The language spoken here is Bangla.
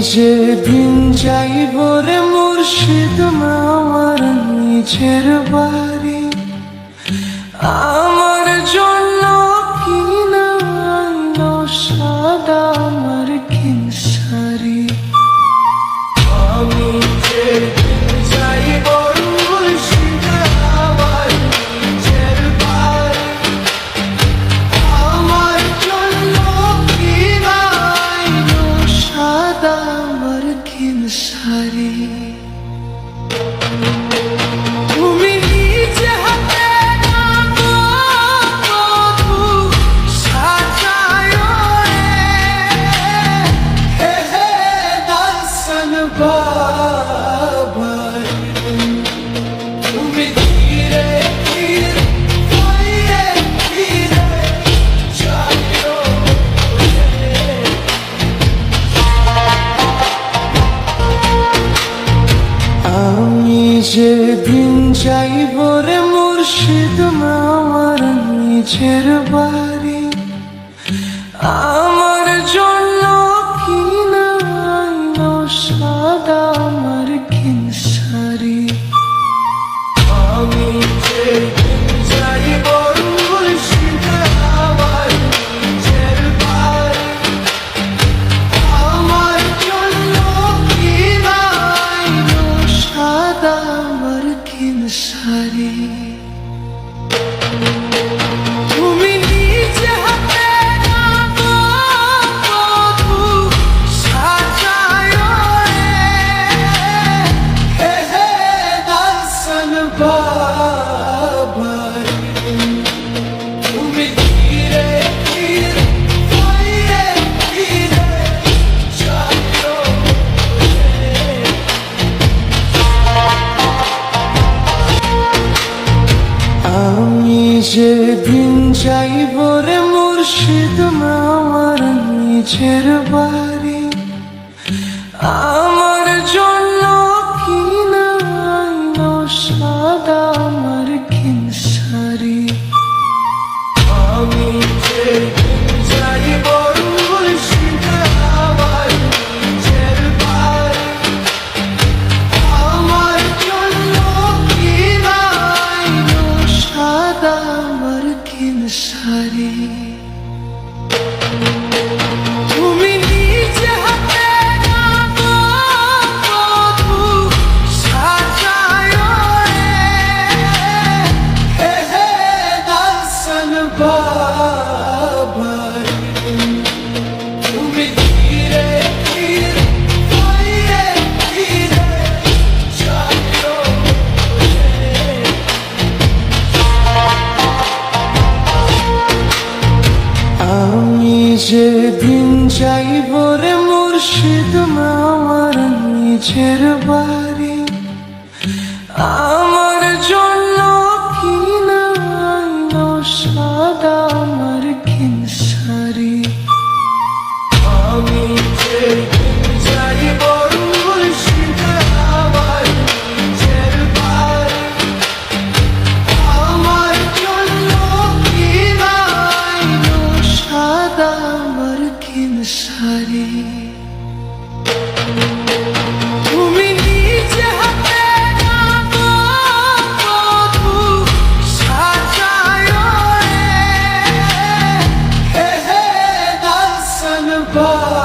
যেদিন যাইব রে মুর্শিদ আমার নিজের বাড়ি, আমার জন্য কিনা আইলো সাদা মার্কিন শাড়ি। আমি যেদিন যাইব মুর্শিদ আমার নিজের বাড়ি, আমার জন্য কিনা আইলো সাদা মার্কিন শাড়ি। তুমি নিজে হাতে তুমি ধীরে ধীরে ধীরে ধীরে যাইও। আমি যেদিন যাইব রে মুর্শিদ আমার নিজের বাড়ি, আমার জন্য কিনা আইলো সাদা মার্কিন শাড়ি। আমি যেদিন যাইব মুর্শিদ আমার নিজের বাড়ি, আমার জন্য কিনা আইলো সাদা মার্কিন শাড়ি। তুমি নিজে হাতে তুমি ধীরে ধীরে ধীরে ধীরে যাইও। আমি যেদিন যাইব রে মুর্শিদ আমার নিজের বাড়ি, আমার জন্য কিনা আইলো সাদা মার্কিন শাড়ি। আমি যেদিন যাইব মুর্শিদ আমার নিজের বাড়ি, আমার জন্য কিনা আইলো সাদা মার্কিন শাড়ি। তুমি নিজে হাতে তুমি ধীরে ধীরে ধীরে ধীরে যাইও। আমি যেদিন যাইব রে মুর্শিদ আমার নিজের বাড়ি, আমার জন্য কিনা আইলো সাদা মার্কিন শাড়ি। আমি যেদিন যাইব মুর্শিদ আমার নিজের বাড়ি, আমার জন্য কিনা আইলো সাদা মার্কিন শাড়ি। তুমি নিজে হাতে Bye.